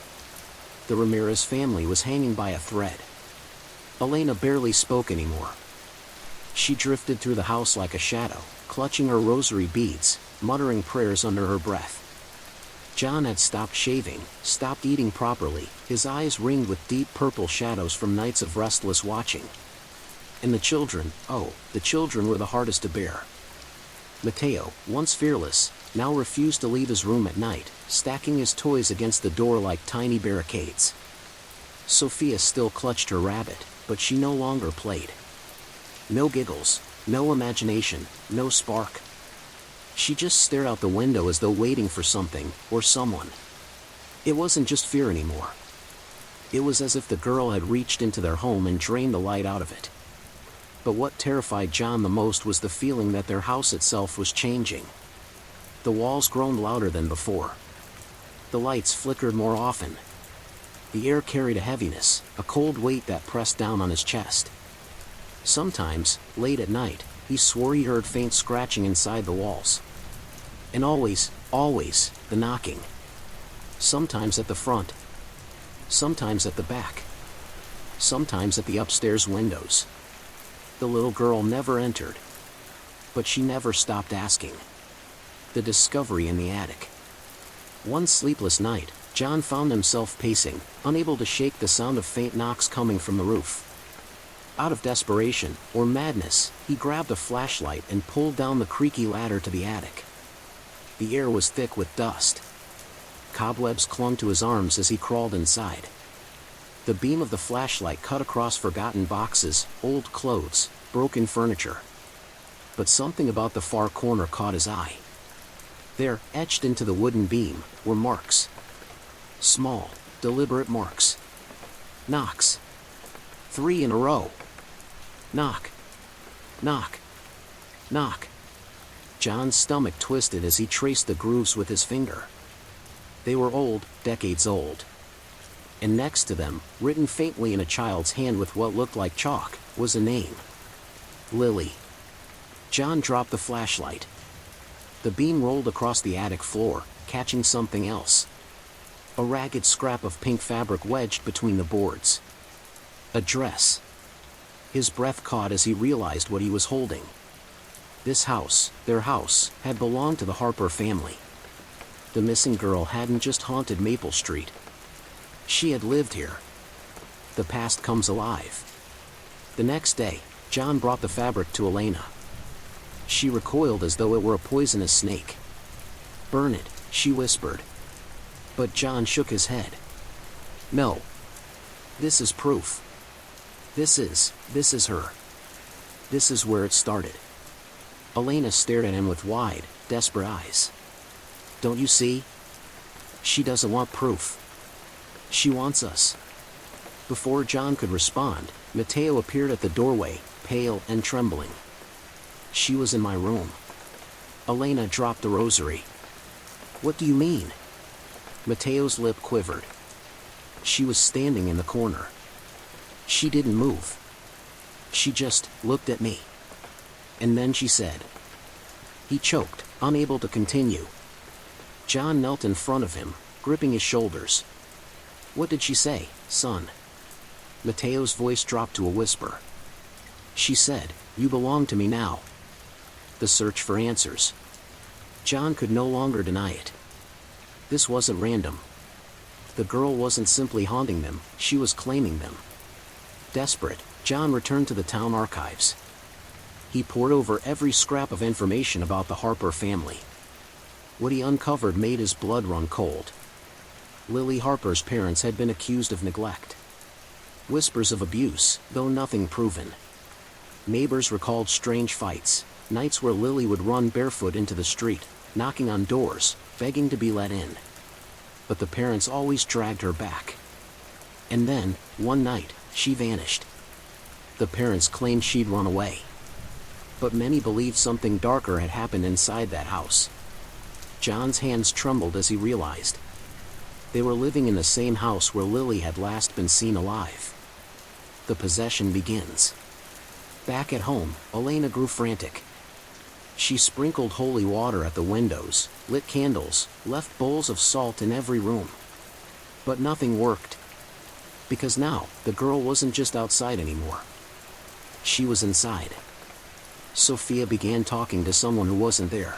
The Ramirez family was hanging by a thread. Elena barely spoke anymore. She drifted through the house like a shadow, clutching her rosary beads, muttering prayers under her breath. John had stopped shaving, stopped eating properly, his eyes ringed with deep purple shadows from nights of restless watching. And the children, oh, the children were the hardest to bear. Mateo, once fearless, now refused to leave his room at night, stacking his toys against the door like tiny barricades. Sophia still clutched her rabbit, but she no longer played. No giggles, no imagination, no spark. She just stared out the window as though waiting for something, or someone. It wasn't just fear anymore. It was as if the girl had reached into their home and drained the light out of it. But what terrified John the most was the feeling that their house itself was changing. The walls groaned louder than before. The lights flickered more often. The air carried a heaviness, a cold weight that pressed down on his chest. Sometimes, late at night, he swore he heard faint scratching inside the walls. And always, the knocking. Sometimes at the front. Sometimes at the back. Sometimes at the upstairs windows. The little girl never entered. But she never stopped asking. The discovery in the attic. One sleepless night, John found himself pacing, unable to shake the sound of faint knocks coming from the roof. Out of desperation, or madness, he grabbed a flashlight and pulled down the creaky ladder to the attic. The air was thick with dust. Cobwebs clung to his arms as he crawled inside. The beam of the flashlight cut across forgotten boxes, old clothes, broken furniture. But something about the far corner caught his eye. There, etched into the wooden beam, were marks. Small, deliberate marks. Knocks. 3 in a row. Knock. Knock. Knock. John's stomach twisted as he traced the grooves with his finger. They were old, decades old. And next to them, written faintly in a child's hand with what looked like chalk, was a name. Lily. John dropped the flashlight. The beam rolled across the attic floor, catching something else. A ragged scrap of pink fabric wedged between the boards. A dress. His breath caught as he realized what he was holding. This house, their house, had belonged to the Harper family. The missing girl hadn't just haunted Maple Street. She had lived here. The past comes alive. The next day, John brought the fabric to Elena. She recoiled as though it were a poisonous snake. "Burn it," she whispered. But John shook his head. "No. This is proof. This is her. This is where it started." Elena stared at him with wide, desperate eyes. "Don't you see? She doesn't want proof. She wants us." Before John could respond, Mateo appeared at the doorway, pale and trembling. "She was in my room." Elena dropped the rosary. "What do you mean?" Mateo's lip quivered. "She was standing in the corner. She didn't move. She just looked at me. And then she said." He choked, unable to continue. John knelt in front of him, gripping his shoulders. "What did she say, son?" Mateo's voice dropped to a whisper. "She said, you belong to me now." The search for answers. John could no longer deny it. This wasn't random. The girl wasn't simply haunting them, she was claiming them. Desperate, John returned to the town archives. He pored over every scrap of information about the Harper family. What he uncovered made his blood run cold. Lily Harper's parents had been accused of neglect. Whispers of abuse, though nothing proven. Neighbors recalled strange fights, nights where Lily would run barefoot into the street, knocking on doors, begging to be let in. But the parents always dragged her back. And then, one night, she vanished. The parents claimed she'd run away. But many believed something darker had happened inside that house. John's hands trembled as he realized. They were living in the same house where Lily had last been seen alive. The possession begins. Back at home, Elena grew frantic. She sprinkled holy water at the windows, lit candles, left bowls of salt in every room. But nothing worked. Because now, the girl wasn't just outside anymore. She was inside. Sophia began talking to someone who wasn't there.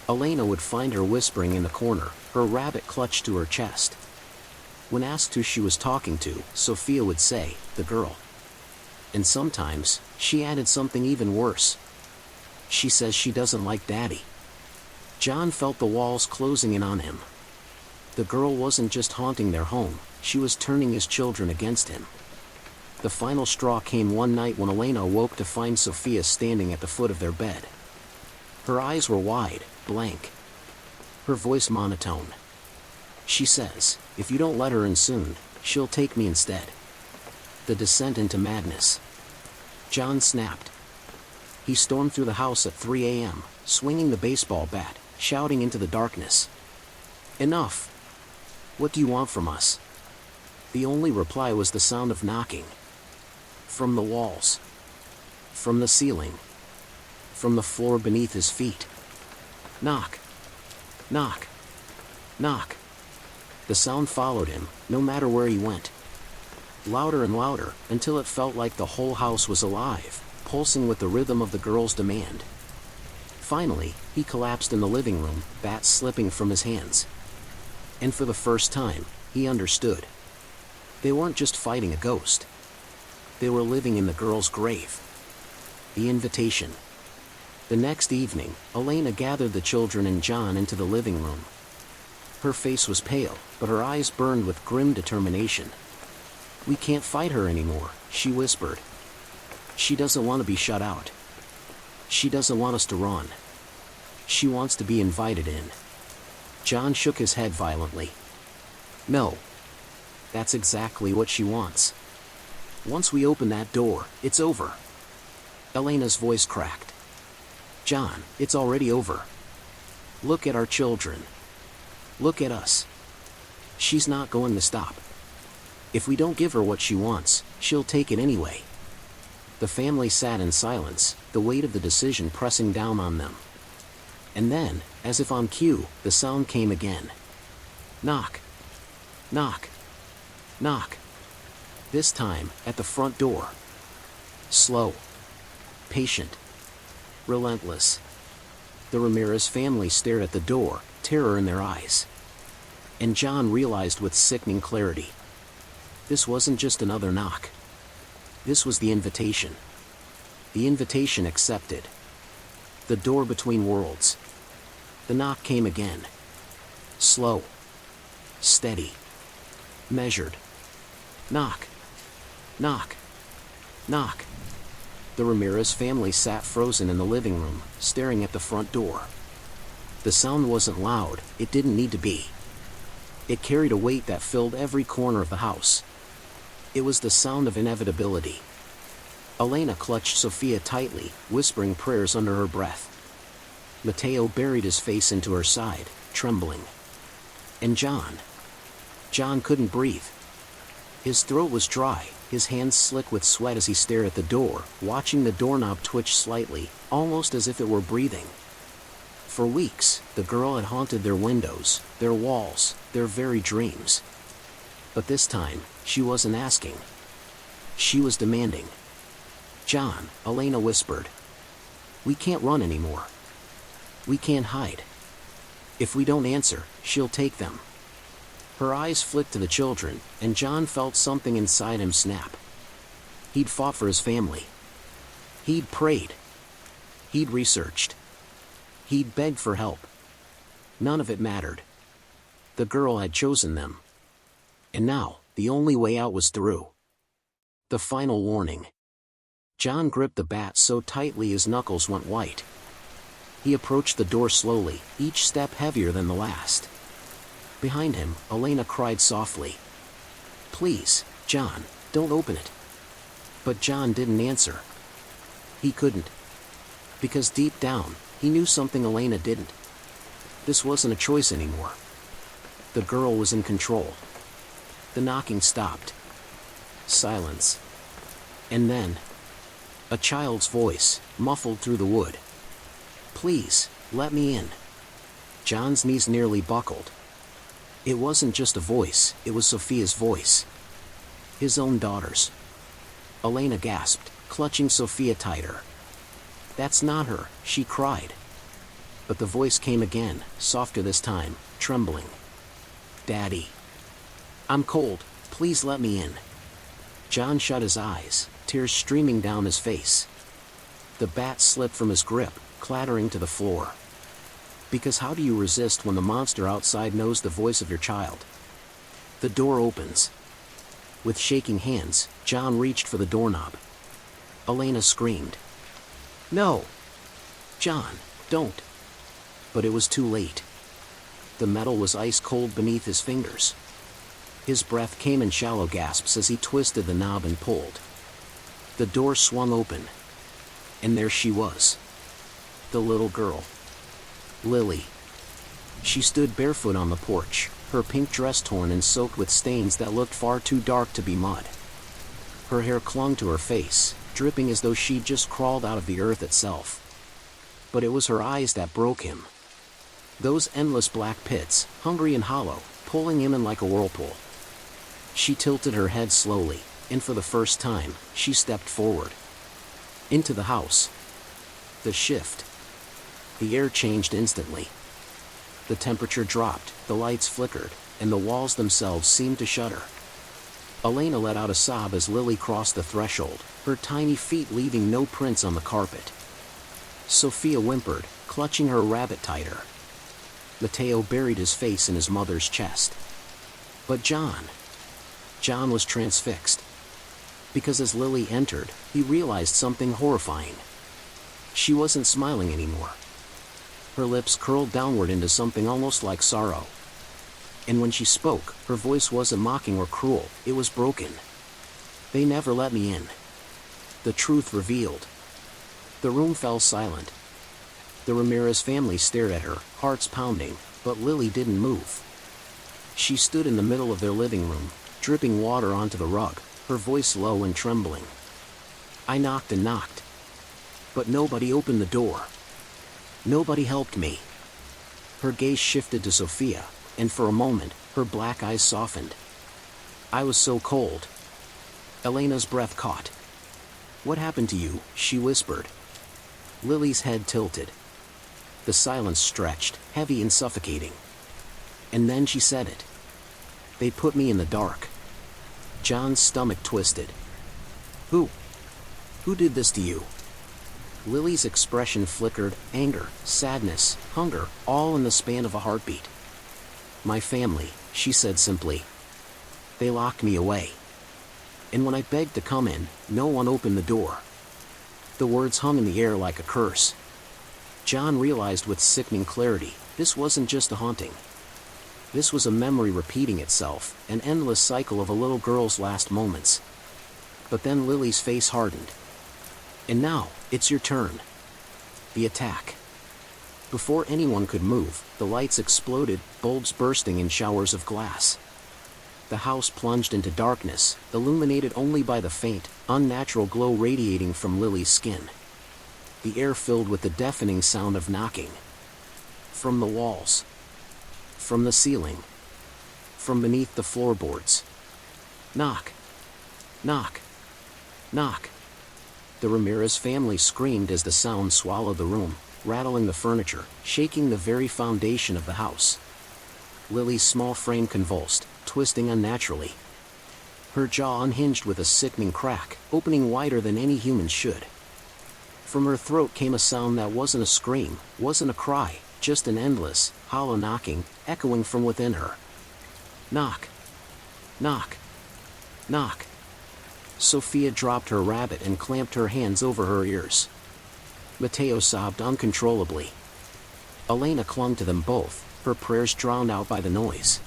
Elena would find her whispering in the corner, her rabbit clutched to her chest. When asked who she was talking to, Sophia would say, "The girl." And sometimes, she added something even worse. "She says she doesn't like Daddy." John felt the walls closing in on him. The girl wasn't just haunting their home, she was turning his children against him. The final straw came one night when Elena awoke to find Sophia standing at the foot of their bed. Her eyes were wide, blank. Her voice monotone. She says, "If you don't let her in soon, she'll take me instead." The descent into madness. John snapped. He stormed through the house at 3 a.m., swinging the baseball bat, shouting into the darkness. "Enough! What do you want from us?" The only reply was the sound of knocking. From the walls. From the ceiling. From the floor beneath his feet. Knock. Knock. Knock. The sound followed him, no matter where he went. Louder and louder, until it felt like the whole house was alive, pulsing with the rhythm of the girl's demand. Finally, he collapsed in the living room, bat slipping from his hands. And for the first time, he understood. They weren't just fighting a ghost. They were living in the girl's grave. The invitation. The next evening, Elena gathered the children and John into the living room. Her face was pale, but her eyes burned with grim determination. "We can't fight her anymore," she whispered. "She doesn't want to be shut out. She doesn't want us to run. She wants to be invited in." John shook his head violently. "No. That's exactly what she wants. Once we open that door, it's over." Elena's voice cracked. "John, it's already over. Look at our children. Look at us. She's not going to stop. If we don't give her what she wants, she'll take it anyway." The family sat in silence, the weight of the decision pressing down on them. And then, as if on cue, the sound came again. Knock. Knock. Knock. This time, at the front door. Slow. Patient. Relentless. The Ramirez family stared at the door, terror in their eyes. And John realized with sickening clarity. This wasn't just another knock. This was the invitation. The invitation accepted. The door between worlds. The knock came again. Slow. Steady. Measured. Knock. Knock. Knock. The Ramirez family sat frozen in the living room, staring at the front door. The sound wasn't loud, it didn't need to be. It carried a weight that filled every corner of the house. It was the sound of inevitability. Elena clutched Sophia tightly, whispering prayers under her breath. Mateo buried his face into her side, trembling. And John. John couldn't breathe. His throat was dry, his hands slick with sweat as he stared at the door, watching the doorknob twitch slightly, almost as if it were breathing. For weeks, the girl had haunted their windows, their walls, their very dreams. But this time, she wasn't asking. She was demanding. "John," Elena whispered. "We can't run anymore. We can't hide. If we don't answer, she'll take them." Her eyes flicked to the children, and John felt something inside him snap. He'd fought for his family. He'd prayed, He'd researched. He'd begged for help. None of it mattered. The girl had chosen them. And now, the only way out was through. The final warning. John gripped the bat so tightly his knuckles went white. He approached the door slowly, each step heavier than the last. Behind him, Elena cried softly. "Please, John, don't open it." But John didn't answer. He couldn't. Because deep down, he knew something Elena didn't. This wasn't a choice anymore. The girl was in control. The knocking stopped. Silence. And then, a child's voice, muffled through the wood. "Please, let me in." John's knees nearly buckled. It wasn't just a voice, it was Sophia's voice. His own daughter's. Elena gasped, clutching Sophia tighter. "That's not her," she cried. But the voice came again, softer this time, trembling. "Daddy. I'm cold, please let me in." John shut his eyes, tears streaming down his face. The bat slipped from his grip, clattering to the floor. Because how do you resist when the monster outside knows the voice of your child? The door opens. With shaking hands, John reached for the doorknob. Elena screamed. "No! John, don't!" But it was too late. The metal was ice cold beneath his fingers. His breath came in shallow gasps as he twisted the knob and pulled. The door swung open. And there she was. The little girl. Lily. She stood barefoot on the porch, her pink dress torn and soaked with stains that looked far too dark to be mud. Her hair clung to her face, dripping as though she'd just crawled out of the earth itself. But it was her eyes that broke him. Those endless black pits, hungry and hollow, pulling him in like a whirlpool. She tilted her head slowly, and for the first time, she stepped forward. Into the house. The shift. The air changed instantly. The temperature dropped, the lights flickered, and the walls themselves seemed to shudder. Elena let out a sob as Lily crossed the threshold, her tiny feet leaving no prints on the carpet. Sophia whimpered, clutching her rabbit tighter. Mateo buried his face in his mother's chest. But John was transfixed. Because as Lily entered, he realized something horrifying. She wasn't smiling anymore. Her lips curled downward into something almost like sorrow. And when she spoke, her voice wasn't mocking or cruel, it was broken. "They never let me in." The truth revealed. The room fell silent. The Ramirez family stared at her, hearts pounding, but Lily didn't move. She stood in the middle of their living room, dripping water onto the rug, her voice low and trembling. "I knocked and knocked. But nobody opened the door. Nobody helped me." Her gaze shifted to Sophia, and for a moment, her black eyes softened. "I was so cold." Elena's breath caught. "What happened to you?" she whispered. Lily's head tilted. The silence stretched, heavy and suffocating. And then she said it. "They put me in the dark." John's stomach twisted. Who did this to you?" Lily's expression flickered, anger, sadness, hunger, all in the span of a heartbeat. "My family," she said simply. "They locked me away. And when I begged to come in, no one opened the door." The words hung in the air like a curse. John realized with sickening clarity, this wasn't just a haunting. This was a memory repeating itself, an endless cycle of a little girl's last moments. But then Lily's face hardened. "And now, it's your turn." The attack. Before anyone could move, the lights exploded, bulbs bursting in showers of glass. The house plunged into darkness, illuminated only by the faint, unnatural glow radiating from Lily's skin. The air filled with the deafening sound of knocking. From the walls. From the ceiling. From beneath the floorboards. Knock. Knock. Knock. The Ramirez family screamed as the sound swallowed the room, rattling the furniture, shaking the very foundation of the house. Lily's small frame convulsed, twisting unnaturally. Her jaw unhinged with a sickening crack, opening wider than any human should. From her throat came a sound that wasn't a scream, wasn't a cry, just an endless, hollow knocking, echoing from within her. Knock. Knock. Knock. Sophia dropped her rabbit and clamped her hands over her ears. Mateo sobbed uncontrollably. Elena clung to them both, her prayers drowned out by the noise.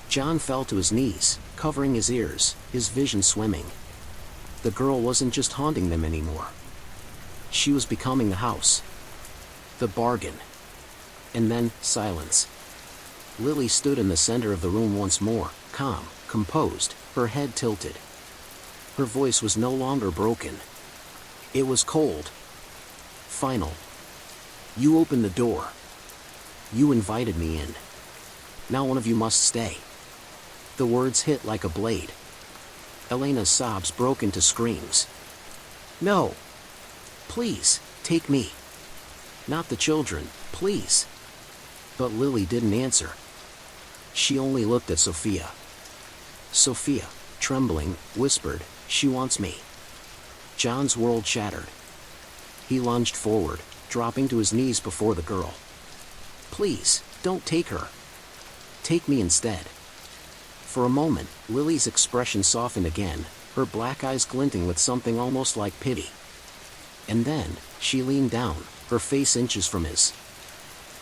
John fell to his knees, covering his ears, his vision swimming. The girl wasn't just haunting them anymore. She was becoming the house. The bargain. And then, silence. Lily stood in the center of the room once more, calm, composed, her head tilted. Her voice was no longer broken. It was cold. Final. You opened the door. You invited me in. Now one of you must stay. The words hit like a blade. Elena's sobs broke into screams. No. Please, take me. Not the children, please. But Lily didn't answer. She only looked at Sophia. Sophia, trembling, whispered, "She wants me." John's world shattered. He lunged forward, dropping to his knees before the girl. "Please, don't take her. Take me instead." For a moment, Lily's expression softened again, her black eyes glinting with something almost like pity. And then, she leaned down, her face inches from his.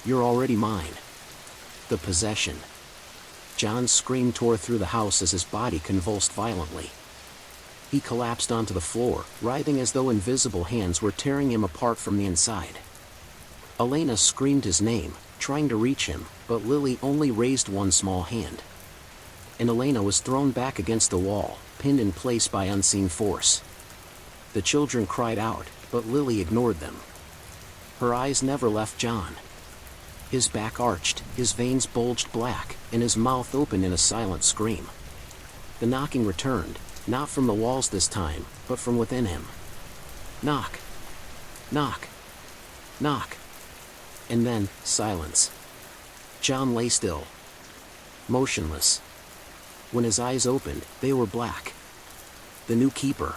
"You're already mine." The possession. John's scream tore through the house as his body convulsed violently. He collapsed onto the floor, writhing as though invisible hands were tearing him apart from the inside. Elena screamed his name, trying to reach him, but Lily only raised one small hand. And Elena was thrown back against the wall, pinned in place by unseen force. The children cried out, but Lily ignored them. Her eyes never left John. His back arched, his veins bulged black, and his mouth opened in a silent scream. The knocking returned, not from the walls this time, but from within him. Knock. Knock. Knock. And then, silence. John lay still. Motionless. When his eyes opened, they were black. The new keeper.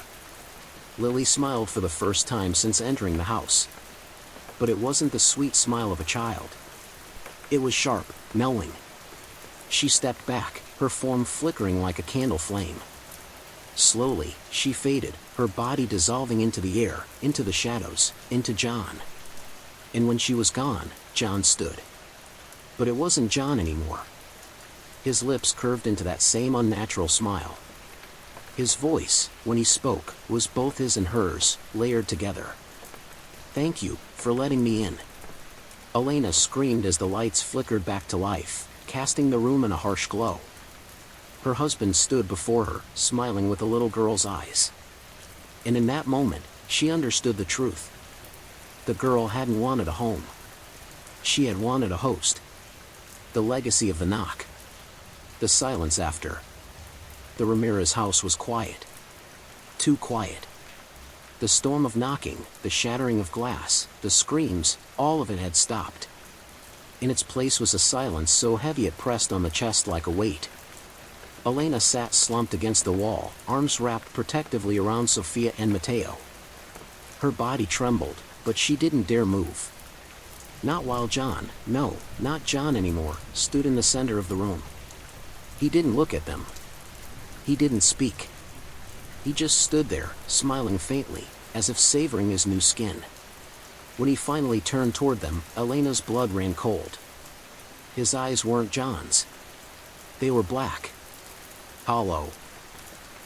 Lily smiled for the first time since entering the house. But it wasn't the sweet smile of a child. It was sharp, knowing. She stepped back, her form flickering like a candle flame. Slowly, she faded, her body dissolving into the air, into the shadows, into John. And when she was gone, John stood. But it wasn't John anymore. His lips curved into that same unnatural smile. His voice, when he spoke, was both his and hers, layered together. "Thank you, for letting me in." Elena screamed as the lights flickered back to life, casting the room in a harsh glow. Her husband stood before her, smiling with a little girl's eyes. And in that moment, she understood the truth. The girl hadn't wanted a home. She had wanted a host. The legacy of the knock. The silence after. The Ramirez house was quiet. Too quiet. The storm of knocking, the shattering of glass, the screams, all of it had stopped. In its place was a silence so heavy it pressed on the chest like a weight. Elena sat slumped against the wall, arms wrapped protectively around Sophia and Mateo. Her body trembled, but she didn't dare move. Not while John, no, not John anymore, stood in the center of the room. He didn't look at them. He didn't speak. He just stood there, smiling faintly, as if savoring his new skin. When he finally turned toward them, Elena's blood ran cold. His eyes weren't John's. They were black. Hollow.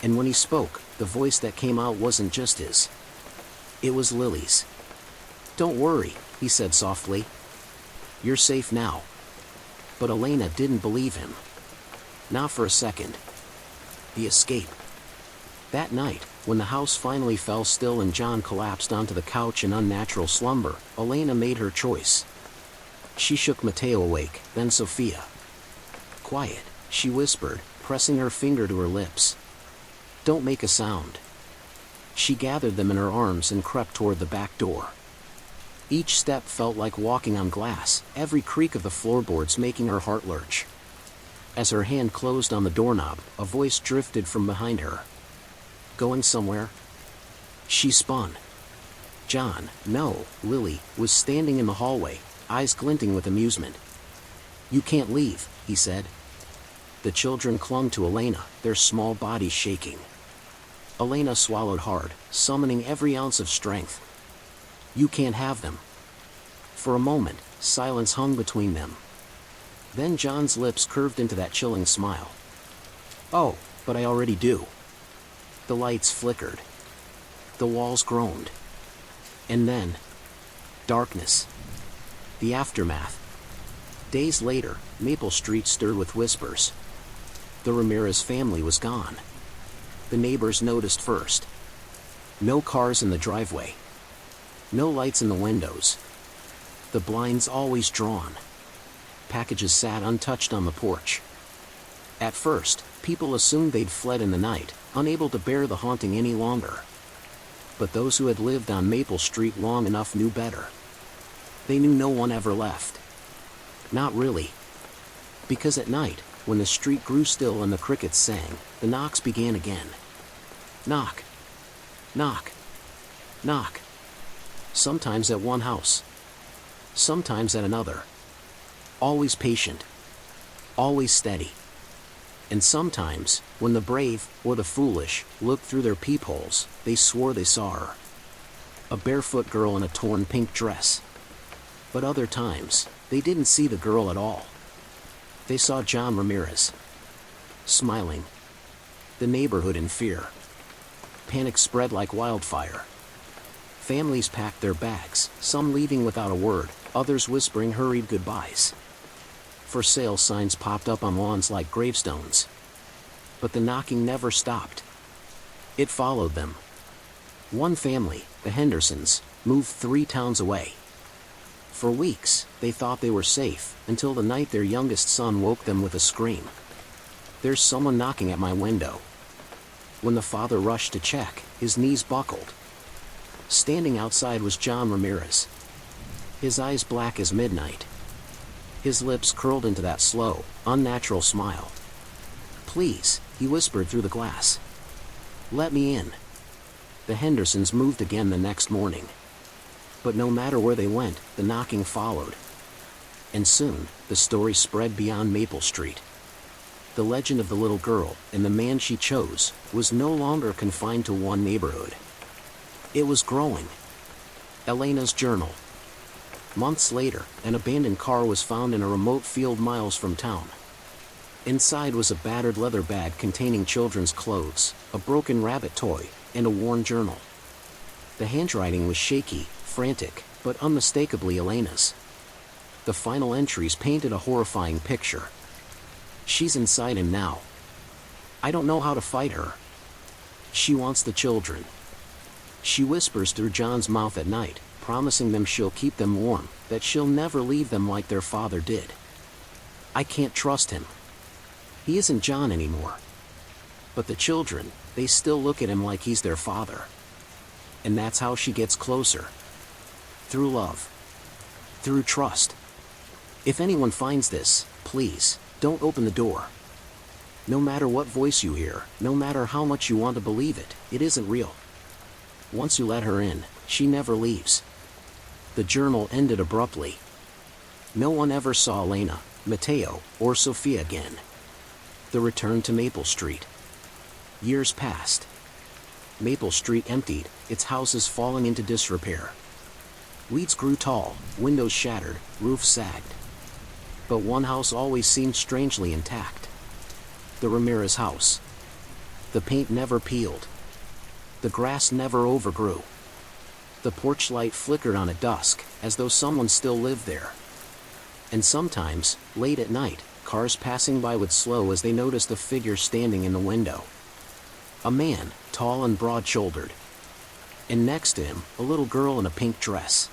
And when he spoke, the voice that came out wasn't just his. It was Lily's. "Don't worry," he said softly. "You're safe now." But Elena didn't believe him. Not for a second. The escape. That night, when the house finally fell still and John collapsed onto the couch in unnatural slumber, Elena made her choice. She shook Mateo awake, then Sophia. "Quiet," she whispered, pressing her finger to her lips. "Don't make a sound." She gathered them in her arms and crept toward the back door. Each step felt like walking on glass, every creak of the floorboards making her heart lurch. As her hand closed on the doorknob, a voice drifted from behind her. "Going somewhere?" She spun. John, no, Lily, was standing in the hallway, eyes glinting with amusement. "You can't leave," he said. The children clung to Elena, their small bodies shaking. Elena swallowed hard, summoning every ounce of strength. "You can't have them." For a moment, silence hung between them. Then John's lips curved into that chilling smile. "Oh, but I already do." The lights flickered. The walls groaned. And then, darkness. The aftermath. Days later, Maple Street stirred with whispers. The Ramirez family was gone. The neighbors noticed first. No cars in the driveway. No lights in the windows. The blinds always drawn. Packages sat untouched on the porch. At first, people assumed they'd fled in the night, unable to bear the haunting any longer. But those who had lived on Maple Street long enough knew better. They knew no one ever left. Not really. Because at night, when the street grew still and the crickets sang, the knocks began again. Knock. Knock. Knock. Sometimes at one house. Sometimes at another. Always patient. Always steady. And sometimes, when the brave, or the foolish, looked through their peepholes, they swore they saw her. A barefoot girl in a torn pink dress. But other times, they didn't see the girl at all. They saw John Ramirez. Smiling. The neighborhood in fear. Panic spread like wildfire. Families packed their bags, some leaving without a word, others whispering hurried goodbyes. For sale signs popped up on lawns like gravestones. But the knocking never stopped. It followed them. One family, the Hendersons, moved 3 towns away. For weeks, they thought they were safe, until the night their youngest son woke them with a scream. "There's someone knocking at my window." When the father rushed to check, his knees buckled. Standing outside was John Ramirez. His eyes black as midnight. His lips curled into that slow, unnatural smile. "Please," he whispered through the glass. "Let me in." The Hendersons moved again the next morning. But no matter where they went, the knocking followed. And soon, the story spread beyond Maple Street. The legend of the little girl, and the man she chose, was no longer confined to one neighborhood. It was growing. Elena's journal. Months later, an abandoned car was found in a remote field miles from town. Inside was a battered leather bag containing children's clothes, a broken rabbit toy, and a worn journal. The handwriting was shaky, frantic, but unmistakably Elena's. The final entries painted a horrifying picture. "She's inside him now. I don't know how to fight her. She wants the children. She whispers through John's mouth at night, promising them she'll keep them warm, that she'll never leave them like their father did. I can't trust him. He isn't John anymore. But the children, they still look at him like he's their father. And that's how she gets closer. Through love. Through trust. If anyone finds this, please, don't open the door. No matter what voice you hear, no matter how much you want to believe it, it isn't real. Once you let her in, she never leaves." The journal ended abruptly. No one ever saw Elena, Mateo, or Sophia again. The return to Maple Street. Years passed. Maple Street emptied, its houses falling into disrepair. Weeds grew tall, windows shattered, roofs sagged. But one house always seemed strangely intact. The Ramirez house. The paint never peeled. The grass never overgrew. The porch light flickered on at dusk, as though someone still lived there. And sometimes, late at night, cars passing by would slow as they noticed a figure standing in the window. A man, tall and broad-shouldered. And next to him, a little girl in a pink dress.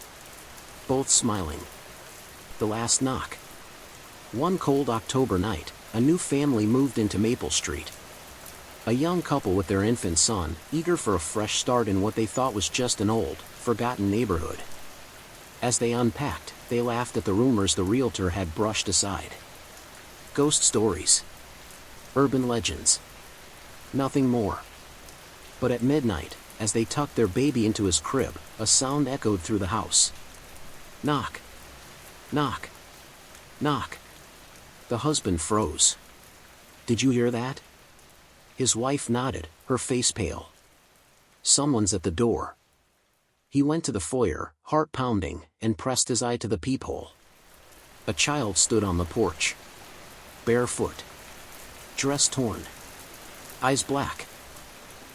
Both smiling. The last knock. One cold October night, a new family moved into Maple Street. A young couple with their infant son, eager for a fresh start in what they thought was just an old, forgotten neighborhood. As they unpacked, they laughed at the rumors the realtor had brushed aside. Ghost stories. Urban legends. Nothing more. But at midnight, as they tucked their baby into his crib, a sound echoed through the house. Knock. Knock. Knock. The husband froze. Did you hear that? His wife nodded, her face pale. Someone's at the door. He went to the foyer, heart pounding, and pressed his eye to the peephole. A child stood on the porch. Barefoot. Dress torn. Eyes black.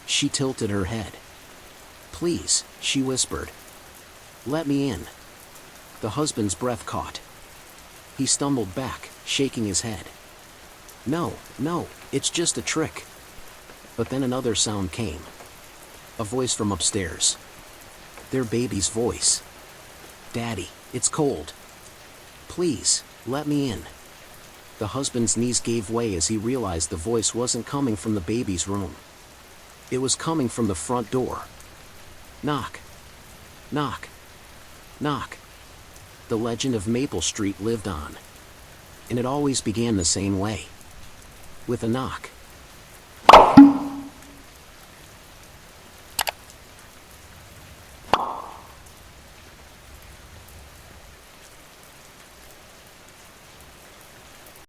She tilted her head. Please, she whispered. Let me in. The husband's breath caught. He stumbled back, shaking his head. No, no, it's just a trick. But then another sound came. A voice from upstairs. Their baby's voice. Daddy, it's cold. Please, let me in. The husband's knees gave way as he realized the voice wasn't coming from the baby's room. It was coming from the front door. Knock. Knock. Knock. The legend of Maple Street lived on. And it always began the same way. With a knock.